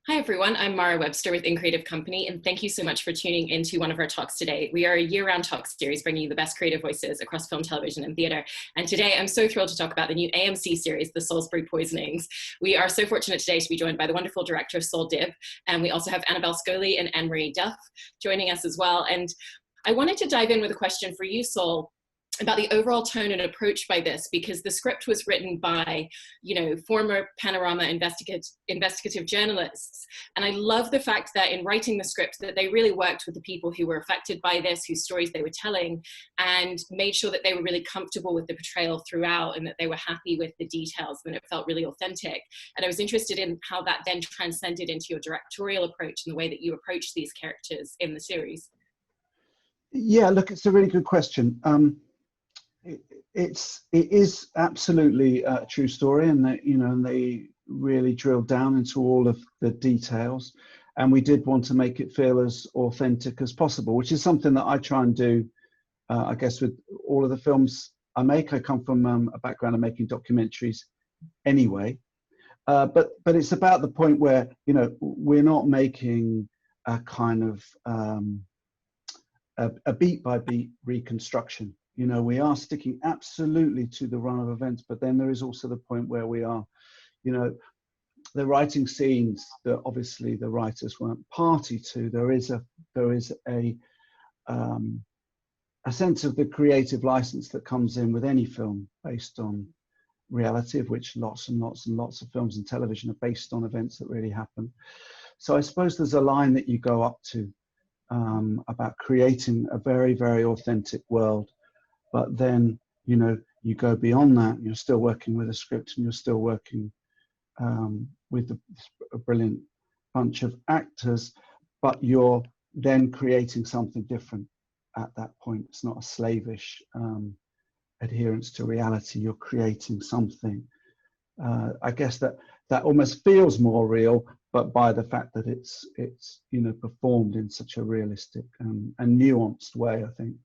Hi everyone, I'm Mara Webster with In Creative Company, and thank you so much for tuning into one of our talks today. We are a year-round talk series bringing you the best creative voices across film, television, and theatre. And today I'm so thrilled to talk about the new AMC series, The Salisbury Poisonings. We are so fortunate today to be joined by the wonderful director Saul Dibb, and we also have Annabel Scholey and Anne-Marie Duff joining us as well. And I wanted to dive in with a question for you, Saul, about the overall tone and approach by this, because the script was written by, former Panorama investigative journalists. And I love the fact that in writing the script that they really worked with the people who were affected by this, whose stories they were telling, and made sure that they were really comfortable with the portrayal throughout and that they were happy with the details and it felt really authentic. And I was interested in how that then transcended into your directorial approach and the way that you approach these characters in the series. Yeah, look, it's a really good question. It is absolutely a true story, and they really drilled down into all of the details, and we did want to make it feel as authentic as possible, which is something that I try and do, I guess, with all of the films I make. I come from a background of making documentaries anyway, but it's about the point where we're not making a kind of a beat by beat reconstruction. We are sticking absolutely to the run of events, but then there is also the point where we are, the writing scenes that obviously the writers weren't party to. There is a sense of the creative license that comes in with any film based on reality, of which lots and lots and lots of films and television are based on events that really happen. So I suppose there's a line that you go up to about creating a very, very authentic world. But then, you go beyond that. You're still working with a script, and you're still working with a brilliant bunch of actors, but you're then creating something different at that point. It's not a slavish adherence to reality. You're creating something, I guess, that almost feels more real, but by the fact that it's performed in such a realistic and nuanced way, I think.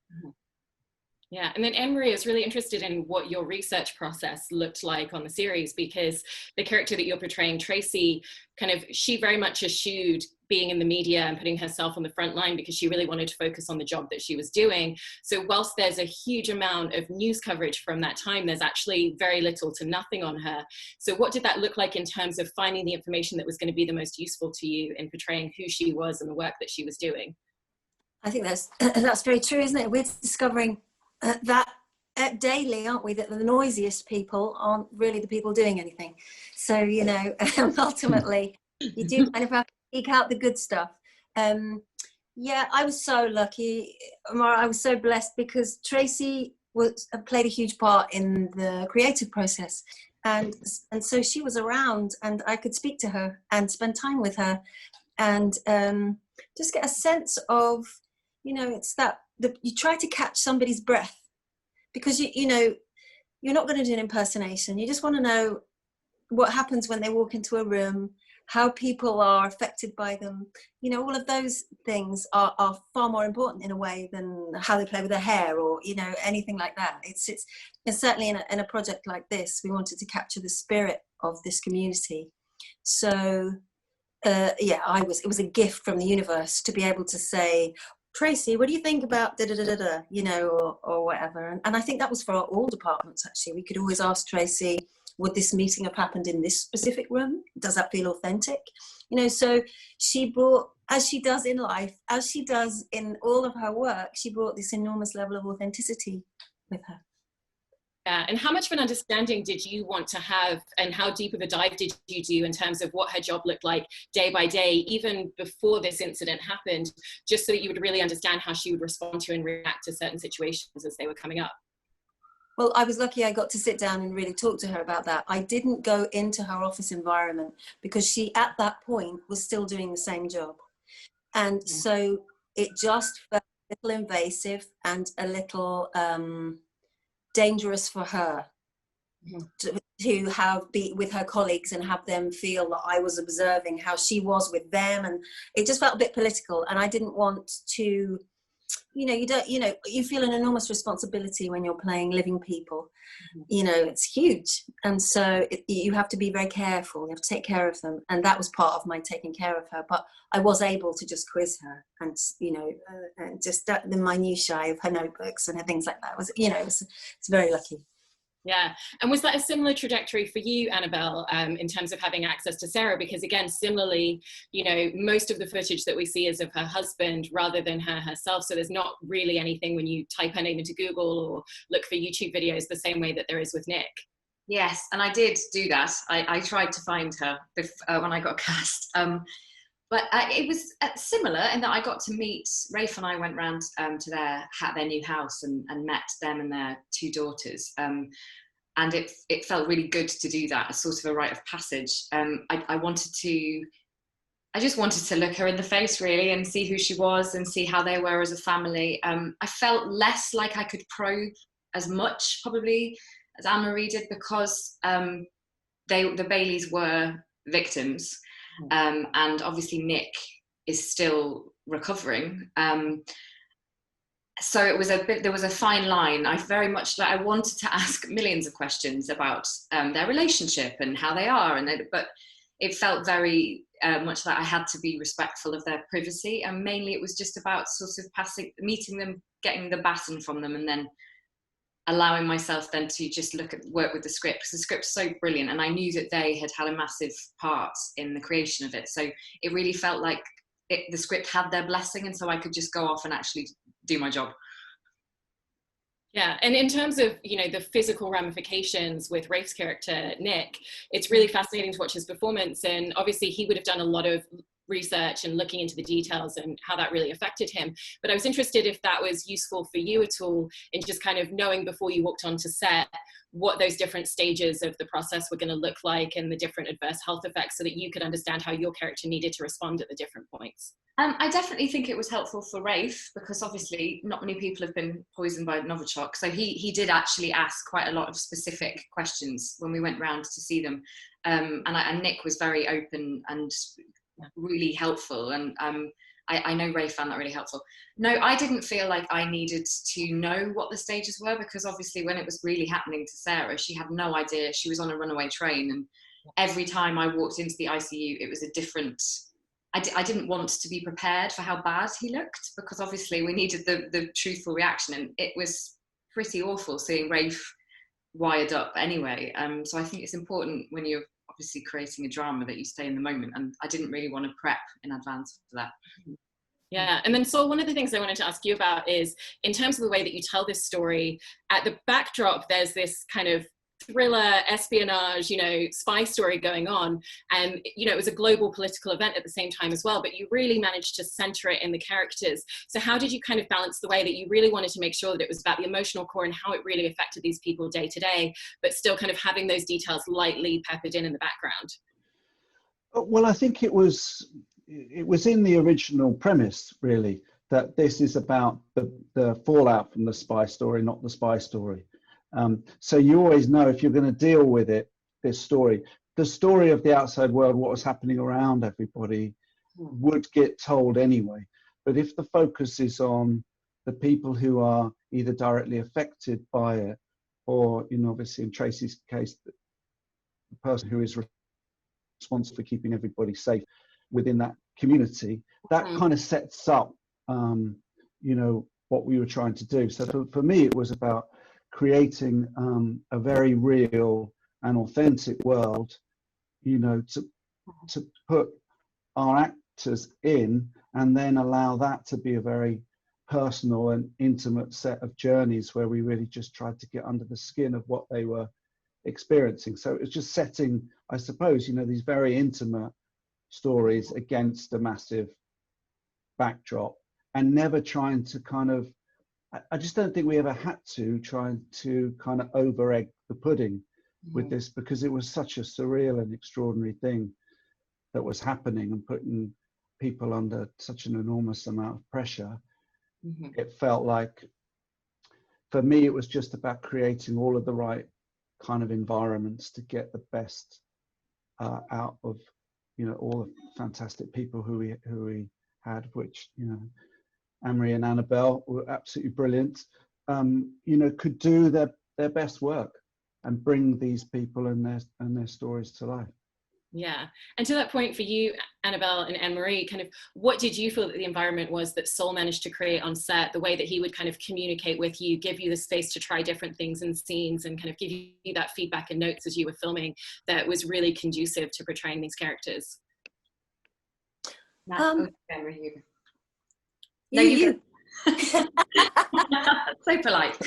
Yeah, and then Anne-Marie is really interested in what your research process looked like on the series, because the character that you're portraying, Tracy, she very much eschewed being in the media and putting herself on the front line because she really wanted to focus on the job that she was doing. So whilst there's a huge amount of news coverage from that time, there's actually very little to nothing on her. So what did that look like in terms of finding the information that was going to be the most useful to you in portraying who she was and the work that she was doing? I think that's very true, isn't it? We're discovering that daily, aren't we, that the noisiest people aren't really the people doing anything. So ultimately you do kind of have to seek out the good stuff. Yeah, I was so lucky, Mara. I was so blessed because Tracy played a huge part in the creative process, and so she was around, and I could speak to her and spend time with her, and just get a sense of, it's that you try to catch somebody's breath, because you're not going to do an impersonation. You just want to know what happens when they walk into a room, how people are affected by them. All of those things are far more important in a way than how they play with their hair or anything like that. It's certainly in a project like this, we wanted to capture the spirit of this community. So it was a gift from the universe to be able to say, Tracy, what do you think about da-da-da-da-da, or whatever. And I think that was for all departments, actually. We could always ask Tracy, would this meeting have happened in this specific room? Does that feel authentic? So she brought, as she does in life, as she does in all of her work, she brought this enormous level of authenticity with her. And how much of an understanding did you want to have, and how deep of a dive did you do in terms of what her job looked like day by day, even before this incident happened, just so that you would really understand how she would respond to and react to certain situations as they were coming up? Well, I was lucky I got to sit down and really talk to her about that. I didn't go into her office environment because she, at that point, was still doing the same job. And so it just felt a little invasive and a little dangerous for her to be with her colleagues and have them feel that I was observing how she was with them, and it just felt a bit political, and I didn't want to you know, you don't, you know, you feel an enormous responsibility when you're playing living people. Mhm. You know, it's huge, and so you have to be very careful. You have to take care of them, and that was part of my taking care of her. But I was able to just quiz her, and you know, and just the minutiae of her notebooks and her things like that was, you know, it's very lucky. Yeah. And was that a similar trajectory for you, Annabel, in terms of having access to Sarah? Because again, similarly, you know, most of the footage that we see is of her husband rather than her herself. So there's not really anything when you type her name into Google or look for YouTube videos the same way that there is with Nick. Yes, and I did do that. I tried to find her when I got cast. But it was similar in that I got to meet, Rafe and I went round to their new house and met them and their 2 daughters. And it felt really good to do that, as sort of a rite of passage. I just wanted to look her in the face, really, and see who she was and see how they were as a family. I felt less like I could probe as much, probably, as Anne-Marie did, because the Baileys were victims. And obviously Nick is still recovering. So there was a fine line. I very much, I wanted to ask millions of questions about their relationship and how they are, but it felt very much that I had to be respectful of their privacy, and mainly it was just about sort of meeting them, getting the baton from them, and then allowing myself then to just work with the script, because the script's so brilliant, and I knew that they had a massive part in the creation of it. So it really felt like the script had their blessing, and so I could just go off and actually do my job. Yeah, and in terms of, you know, the physical ramifications with Rafe's character, Nick, it's really fascinating to watch his performance. And obviously he would have done a lot of research and looking into the details and how that really affected him. But I was interested if that was useful for you at all in just kind of knowing before you walked onto set what those different stages of the process were going to look like and the different adverse health effects, so that you could understand how your character needed to respond at the different points. I definitely think it was helpful for Rafe, because obviously not many people have been poisoned by Novichok. So he did actually ask quite a lot of specific questions when we went round to see them. And Nick was very open and really helpful. And I know Rafe found that really helpful. No, I didn't feel like I needed to know what the stages were, because obviously when it was really happening to Sarah, she had no idea. She was on a runaway train, and every time I walked into the ICU, it was a different... I didn't want to be prepared for how bad he looked, because obviously we needed the truthful reaction, and it was pretty awful seeing Rafe wired up anyway. So I think it's important when you're obviously creating a drama that you stay in the moment, and I didn't really want to prep in advance for that. Yeah, and then Saul, one of the things I wanted to ask you about is, in terms of the way that you tell this story, at the backdrop there's this kind of thriller, espionage, you know, spy story going on, and you know, it was a global political event at the same time as well, but you really managed to center it in the characters. So how did you kind of balance the way that you really wanted to make sure that it was about the emotional core and how it really affected these people day to day, but still kind of having those details lightly peppered in the background? Well, I think it was in the original premise, really, that this is about the fallout from the spy story, not the spy story. So you always know, if you're going to deal with it, the story of the outside world, what was happening around everybody, would get told anyway. But if the focus is on the people who are either directly affected by it, or, you know, obviously in Tracy's case, the person who is responsible for keeping everybody safe within that community, that kind of sets up, you know, what we were trying to do. So for me, it was about creating a very real and authentic world, you know, to put our actors in, and then allow that to be a very personal and intimate set of journeys where we really just tried to get under the skin of what they were experiencing. So it was just setting, I suppose, you know, these very intimate stories against a massive backdrop, and never trying to kind of, I just don't think we ever had to try to kind of over egg the pudding with this, because it was such a surreal and extraordinary thing that was happening and putting people under such an enormous amount of pressure. It felt like, for me, it was just about creating all of the right kind of environments to get the best out of, you know, all the fantastic people who we had, which, you know, Anne-Marie and Annabel were absolutely brilliant, you know, could do their best work and bring these people and their stories to life. Yeah. And to that point for you, Annabel and Anne-Marie, kind of what did you feel that the environment was that Saul managed to create on set, the way that he would kind of communicate with you, give you the space to try different things in scenes and kind of give you that feedback and notes as you were filming that was really conducive to portraying these characters? Anne-Marie, no, you. So polite.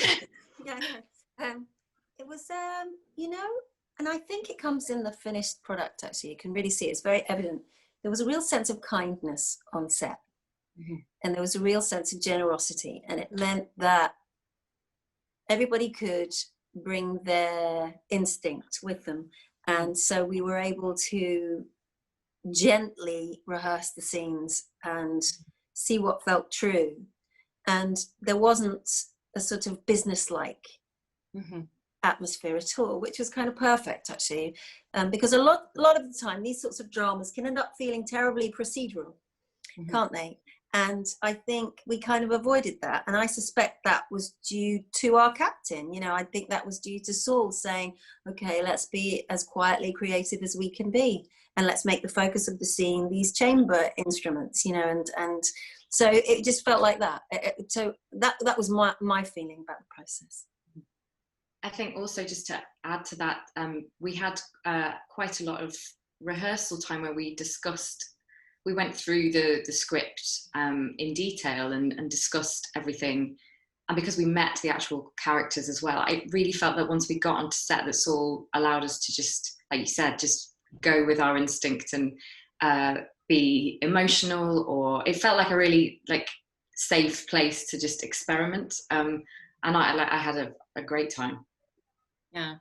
Yeah, it was, you know, and I think it comes in the finished product, actually. You can really see it's very evident. There was a real sense of kindness on set. Mm-hmm. And there was a real sense of generosity. And it meant that everybody could bring their instinct with them. And so we were able to gently rehearse the scenes and see what felt true. And there wasn't a sort of business-like atmosphere at all, which was kind of perfect, actually, because a lot of the time these sorts of dramas can end up feeling terribly procedural, can't they? And I think we kind of avoided that, and I suspect that was due to our captain. You know, I think that was due to Saul saying, okay, let's be as quietly creative as we can be, and let's make the focus of the scene these chamber instruments, you know, and so it just felt like that. So that was my feeling about the process. I think also, just to add to that, we had quite a lot of rehearsal time where we went through the script in detail and discussed everything. And because we met the actual characters as well, I really felt that once we got onto set, that Saul allowed us to just, like you said, just go with our instinct and be emotional, or it felt like a really safe place to just experiment. And I had a great time. Yeah.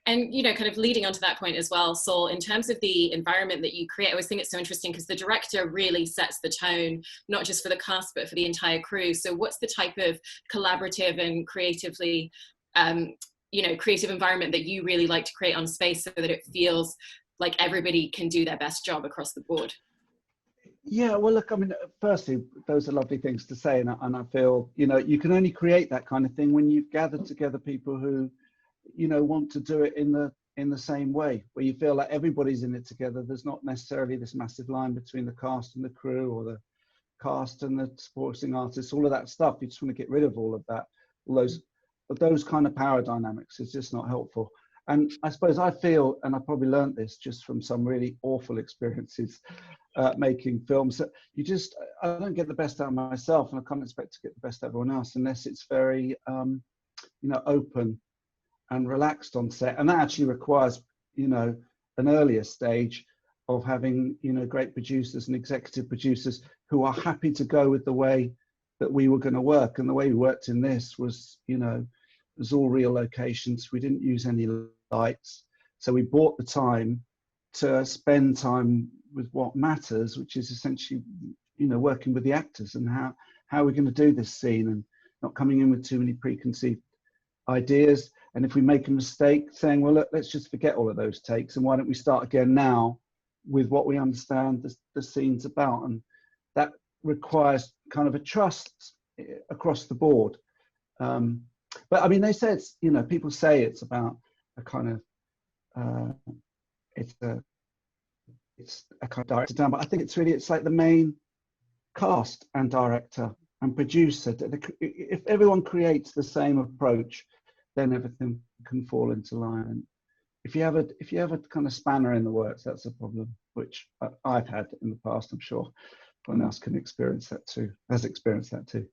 And, you know, kind of leading on to that point as well, Saul, in terms of the environment that you create, I always think it's so interesting because the director really sets the tone, not just for the cast, but for the entire crew. So what's the type of collaborative and creatively, you know, creative environment that you really like to create on space so that it feels like everybody can do their best job across the board? Yeah, well, look, I mean, firstly, those are lovely things to say. And I feel, you know, you can only create that kind of thing when you've gathered together people who, you know, want to do it in the same way, where you feel like everybody's in it together. There's not necessarily this massive line between the cast and the crew, or the cast and the supporting artists, all of that stuff. You just want to get rid of all of that. But those kind of power dynamics is just not helpful. And I suppose I feel, and I probably learned this just from some really awful experiences making films, that I don't get the best out of myself, and I can't expect to get the best out of everyone else unless it's very, you know, open and relaxed on set. And that actually requires, you know, an earlier stage of having, you know, great producers and executive producers who are happy to go with the way that we were going to work. And the way we worked in this was, you know, it was all real locations. We didn't use any lights. So we bought the time to spend time with what matters, which is essentially, you know, working with the actors and how we're going to do this scene, and not coming in with too many preconceived ideas. And if we make a mistake, saying, well, look, let's just forget all of those takes, and why don't we start again now with what we understand the scene's about. And that requires kind of a trust across the board. But I mean, they say it's, you know, people say it's about a kind of, it's a kind of director down, but I think it's like the main cast and director and producer. If everyone creates the same approach, then everything can fall into line. And if you have a kind of spanner in the works, that's a problem, which I've had in the past. I'm sure everyone else can experience that too, has experienced that too.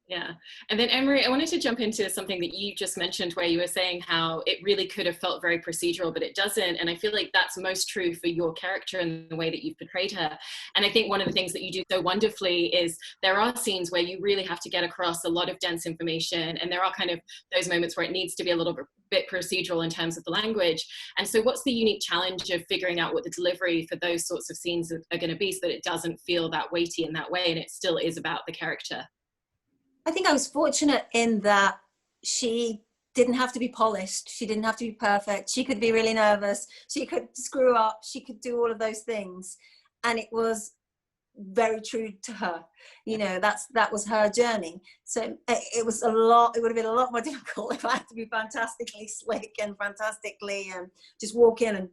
Yeah. And then Anne-Marie, I wanted to jump into something that you just mentioned, where you were saying how it really could have felt very procedural, but it doesn't. And I feel like that's most true for your character and the way that you've portrayed her. And I think one of the things that you do so wonderfully is there are scenes where you really have to get across a lot of dense information. And there are kind of those moments where it needs to be a little bit procedural in terms of the language. And so what's the unique challenge of figuring out what the delivery for those sorts of scenes are going to be so that it doesn't feel that weighty in that way and it still is about the character? I think I was fortunate in that she didn't have to be polished. She didn't have to be perfect. She could be really nervous. She could screw up. She could do all of those things. And it was very true to her. You know, that was her journey. So it was a lot. It would have been a lot more difficult if I had to be fantastically slick and fantastically just walk in and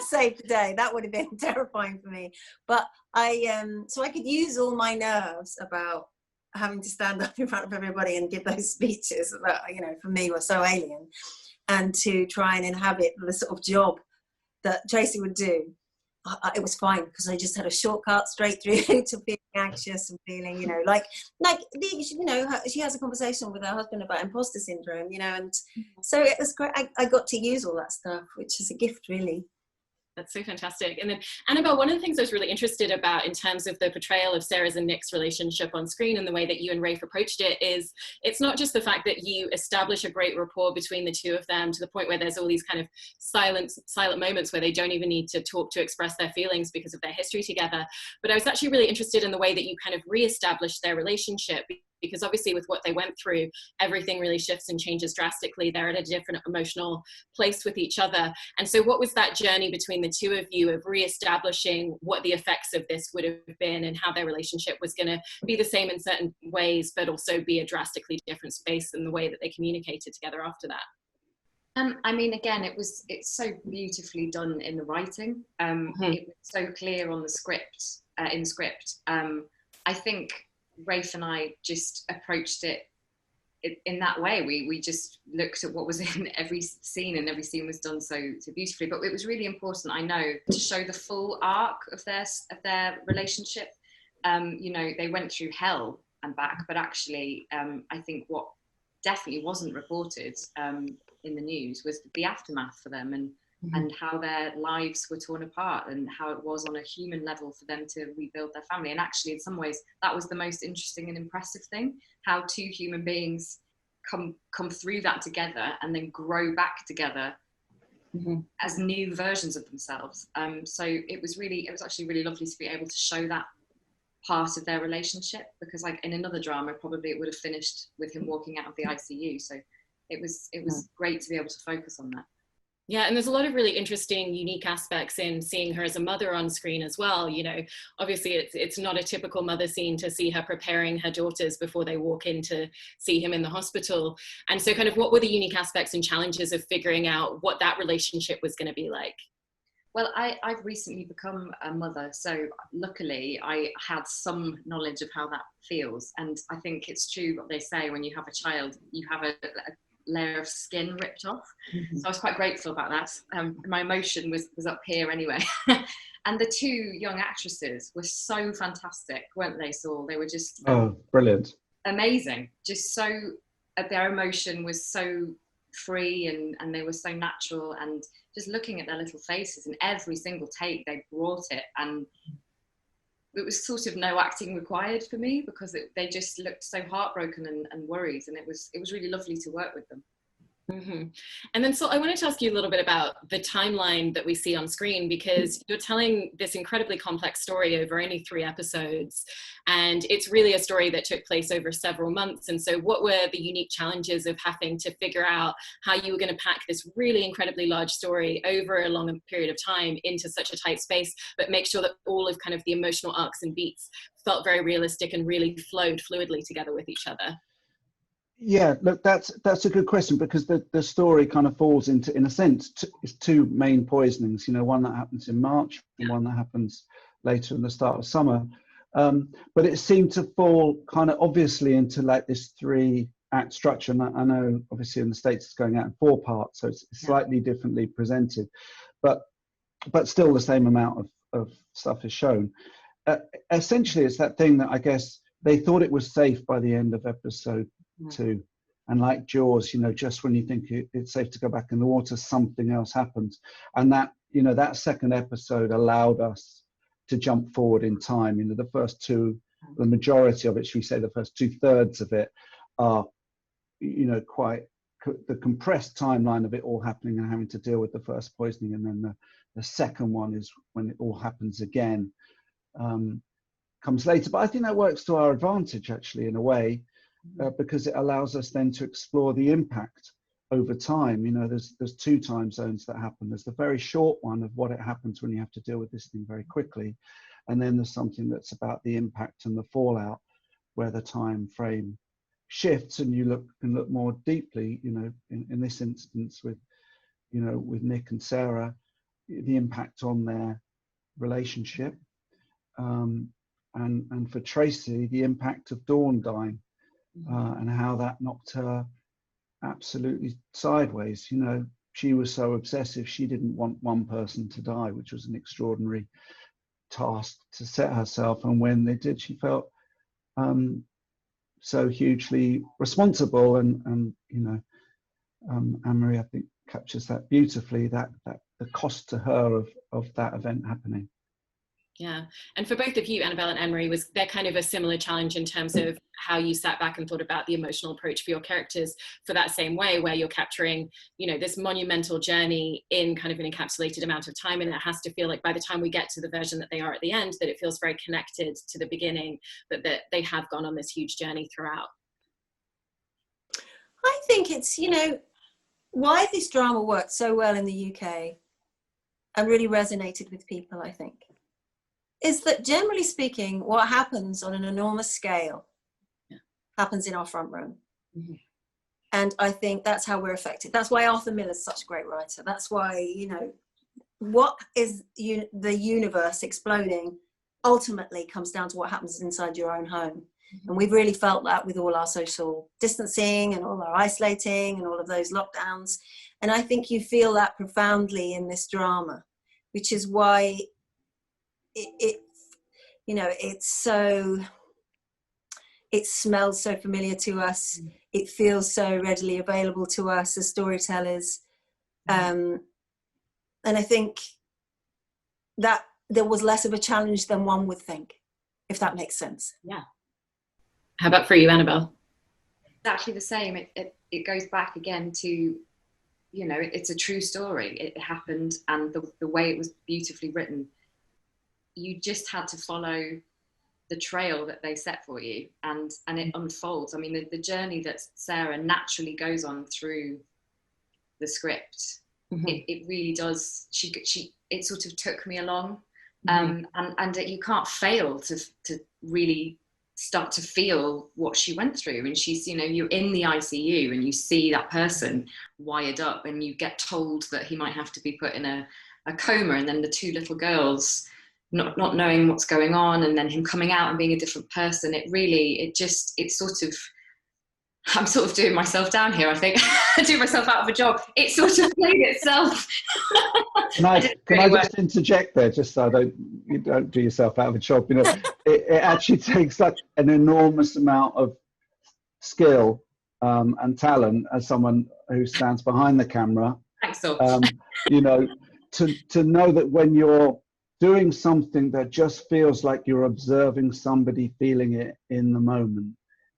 save the day. That would have been terrifying for me. But so I could use all my nerves about having to stand up in front of everybody and give those speeches that, you know, for me were so alien, and to try and inhabit the sort of job that Tracy would do. It was fine, because I just had a shortcut straight through to feeling anxious and feeling, you know, like you know, she has a conversation with her husband about imposter syndrome, you know, and so it was great. I got to use all that stuff, which is a gift, really. That's so fantastic. And then, Annabel, one of the things I was really interested about in terms of the portrayal of Sarah's and Nick's relationship on screen and the way that you and Rafe approached it is, it's not just the fact that you establish a great rapport between the two of them to the point where there's all these kind of silent moments where they don't even need to talk to express their feelings because of their history together. But I was actually really interested in the way that you kind of re-established their relationship, because obviously with what they went through, everything really shifts and changes drastically. They're at a different emotional place with each other. And so what was that journey between the two of you of re-establishing what the effects of this would have been and how their relationship was going to be the same in certain ways, but also be a drastically different space in the way that they communicated together after that? I mean, again, it's so beautifully done in the writing. It was so clear on the script, I think Rafe and I just approached it in that way. We just looked at what was in every scene, and every scene was done so beautifully. But it was really important, I know, to show the full arc of their relationship. You know, they went through hell and back, but actually, I think what definitely wasn't reported in the news was the aftermath for them, and how their lives were torn apart, and how it was on a human level for them to rebuild their family. And actually, in some ways, that was the most interesting and impressive thing, how two human beings come through that together and then grow back together as new versions of themselves. So it was actually really lovely to be able to show that part of their relationship, because like in another drama, probably it would have finished with him walking out of the ICU. So it was great to be able to focus on that. Yeah, and there's a lot of really interesting, unique aspects in seeing her as a mother on screen as well. You know, obviously it's not a typical mother scene to see her preparing her daughters before they walk in to see him in the hospital. And so kind of what were the unique aspects and challenges of figuring out what that relationship was going to be like? Well, I've recently become a mother, so luckily I had some knowledge of how that feels. And I think it's true what they say, when you have a child, you have a layer of skin ripped off. So I was quite grateful about that. My emotion was up here anyway. And the two young actresses were so fantastic, weren't they, Saul? They were just brilliant, amazing. Just so their emotion was so free, and they were so natural, and just looking at their little faces in every single take, they brought it. And it was sort of no acting required for me, because they just looked so heartbroken and worried, and it was really lovely to work with them. And then, so I wanted to ask you a little bit about the timeline that we see on screen, because you're telling this incredibly complex story over only 3 episodes, and it's really a story that took place over several months. And so what were the unique challenges of having to figure out how you were going to pack this really incredibly large story over a long period of time into such a tight space, but make sure that all of kind of the emotional arcs and beats felt very realistic and really flowed fluidly together with each other? Yeah, look, that's a good question, because the story kind of falls into, in a sense, it's 2 main poisonings. You know, one that happens in March and one that happens later in the start of summer. But it seemed to fall kind of obviously into like this 3-act structure. And I know obviously in the States it's going out in 4 parts, so it's slightly differently presented, but still the same amount of stuff is shown. Essentially, it's that thing that I guess they thought it was safe by the end of episode 2, and like Jaws, you know, just when you think it's safe to go back in the water, something else happens, and that, you know, that second episode allowed us to jump forward in time. You know, the first 2, the majority of it, should we say, the first 2/3 of it are, you know, quite the compressed timeline of it all happening and having to deal with the first poisoning, and then the second one is when it all happens again, comes later. But I think that works to our advantage, actually, in a way. Because it allows us then to explore the impact over time. You know, there's 2 time zones that happen. There's the very short one of what it happens when you have to deal with this thing very quickly, and then there's something that's about the impact and the fallout, where the time frame shifts and you can look more deeply, you know, in this instance with, you know, with Nick and Sarah, the impact on their relationship, and for Tracy, the impact of Dawn dying, and how that knocked her absolutely sideways. You know, she was so obsessive, she didn't want one person to die, which was an extraordinary task to set herself, and when they did, she felt so hugely responsible, and you know, Anne-Marie, I think, captures that beautifully, that the cost to her of that event happening. Yeah, and for both of you, Annabel and Anne-Marie, was there kind of a similar challenge in terms of how you sat back and thought about the emotional approach for your characters for that same way, where you're capturing, you know, this monumental journey in kind of an encapsulated amount of time, and it has to feel like by the time we get to the version that they are at the end, that it feels very connected to the beginning, that they have gone on this huge journey throughout? I think it's, you know, why this drama worked so well in the UK and really resonated with people, I think, is that generally speaking, what happens on an enormous scale happens in our front room. Mm-hmm. And I think that's how we're affected. That's why Arthur Miller's such a great writer. That's why, you know, what is the universe exploding ultimately comes down to what happens inside your own home. And we've really felt that with all our social distancing and all our isolating and all of those lockdowns. And I think you feel that profoundly in this drama, which is why it you know, it smells so familiar to us. It feels so readily available to us as storytellers. And I think that there was less of a challenge than one would think, if that makes sense. Yeah. How about for you, Annabel? Exactly the same. It goes back again to, you know, it's a true story. It happened, and the way it was beautifully written, you just had to follow the trail that they set for you, and it unfolds. I mean, the journey that Sarah naturally goes on through the script, it really does. It sort of took me along, and you can't fail to really start to feel what she went through. And she's, you know, you're in the ICU and you see that person wired up, and you get told that he might have to be put in a coma, and then the two little girls not knowing what's going on, and then him coming out and being a different person. I'm sort of doing myself down here, I think. I do myself out of a job. It sort of played itself. Can I just interject there, just so you don't do yourself out of a job? You know, it actually takes like an enormous amount of skill and talent as someone who stands behind the camera. Thanks, Saul. You know, to know that when you're doing something that just feels like you're observing somebody feeling it in the moment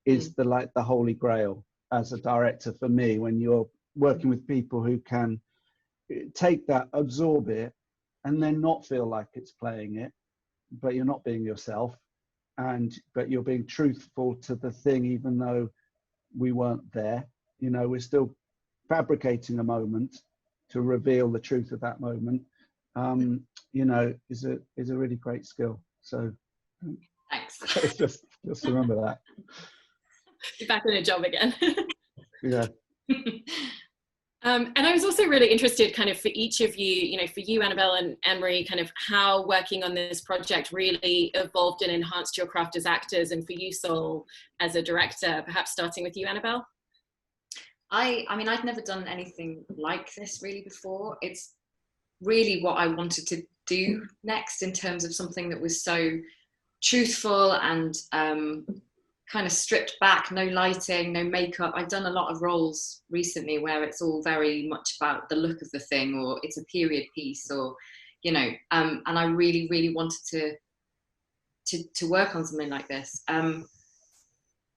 is the holy grail as a director for me, when you're working with people who can take that, absorb it, and then not feel like it's playing it, but you're not being yourself, but you're being truthful to the thing, even though we weren't there. You know, we're still fabricating a moment to reveal the truth of that moment. You know, is a really great skill. So thanks. just remember that. You're back in a job again. Yeah. And I was also really interested kind of for each of you, you know, for you, Annabel and Anne-Marie, kind of how working on this project really evolved and enhanced your craft as actors, and for you, Saul, as a director, perhaps starting with you, Annabel. I mean, I'd never done anything like this really before. It's really what I wanted to do next, in terms of something that was so truthful and kind of stripped back, no lighting, no makeup. I've done a lot of roles recently where it's all very much about the look of the thing, or it's a period piece, or, you know, and I really, really wanted to work on something like this.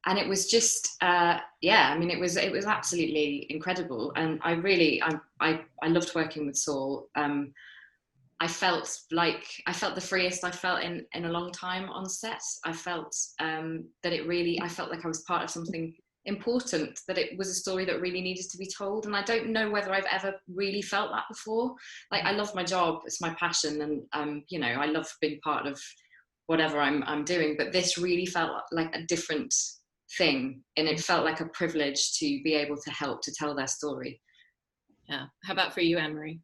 And it was just, yeah, I mean, it was absolutely incredible. And I loved working with Saul. I felt the freest I felt in a long time on set. I felt I felt like I was part of something important, that it was a story that really needed to be told. And I don't know whether I've ever really felt that before. Like, I love my job, it's my passion, and you know, I love being part of whatever I'm doing. But this really felt like a different thing, and it felt like a privilege to be able to help to tell their story. Yeah. How about for you, Anne-Marie?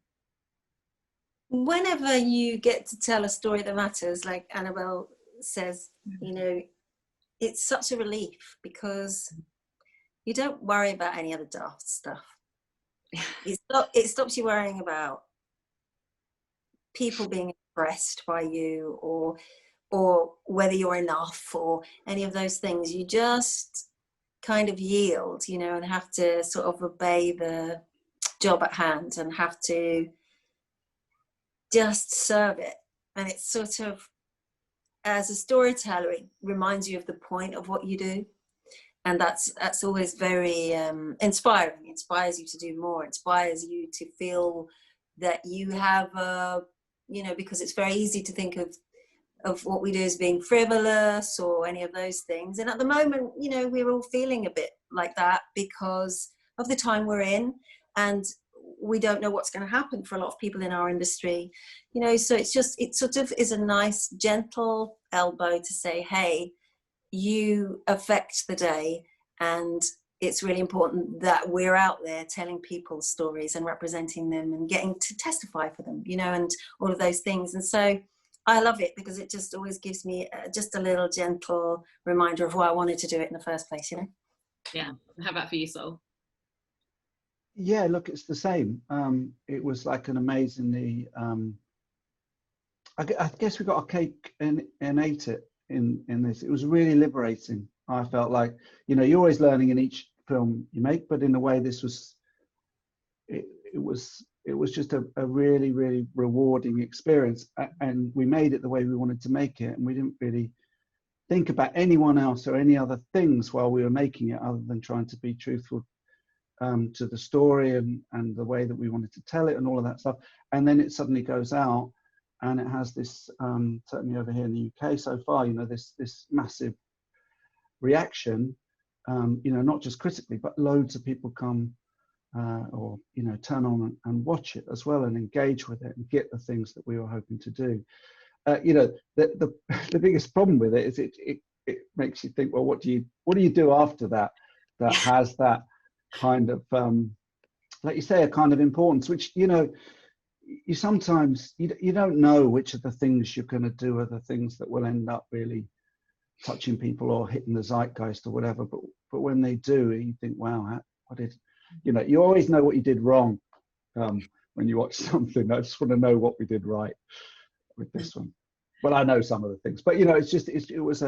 Whenever you get to tell a story that matters, like Annabel says, you know, it's such a relief, because you don't worry about any other daft stuff. It stops you worrying about people being impressed by you, or whether you're enough, or any of those things. You just kind of yield, you know, and have to sort of obey the job at hand, and have to just serve it. And it's sort of, as a storyteller, it reminds you of the point of what you do. And that's always very inspiring. It inspires you to do more, inspires you to feel that you have, you know, because it's very easy to think of what we do as being frivolous or any of those things. And at the moment, you know, we're all feeling a bit like that because of the time we're in, and we don't know what's going to happen for a lot of people in our industry, you know. So it's just, it sort of is a nice gentle elbow to say, hey, you affect the day, and it's really important that we're out there telling people's stories and representing them and getting to testify for them, you know, and all of those things. And so I love it, because it just always gives me just a little gentle reminder of why I wanted to do it in the first place, you know. Yeah. How about for you, Saul? Yeah, look, it's the same. It was like an amazingly, I guess we got our cake and ate it in this. It was really liberating. I felt like, you know, you're always learning in each film you make, but in a way this was, it was just a really, really rewarding experience. And we made it the way we wanted to make it. And we didn't really think about anyone else or any other things while we were making it, other than trying to be truthful to the story and the way that we wanted to tell it and all of that stuff. And then it suddenly goes out, and it has this, certainly over here in the UK so far, you know, this massive reaction, you know, not just critically, but loads of people come or, you know, turn on and watch it as well, and engage with it and get the things that we were hoping to do. You know, the biggest problem with it is it makes you think, well, what do you do after that has that kind of, like you say, a kind of importance, which, you know, you sometimes you don't know which of the things you're going to do are the things that will end up really touching people or hitting the zeitgeist or whatever, but when they do, you think, wow, what did, you know, you always know what you did wrong when you watch something. I just want to know what we did right with this one. Well, I know some of the things, but you know, it was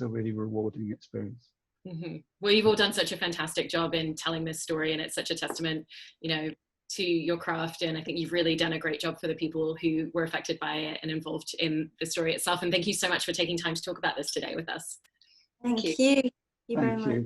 a really rewarding experience. Mm-hmm. Well, you've all done such a fantastic job in telling this story, and it's such a testament, you know, to your craft. And I think you've really done a great job for the people who were affected by it and involved in the story itself. And thank you so much for taking time to talk about this today with us. Thank you. Thank you very much.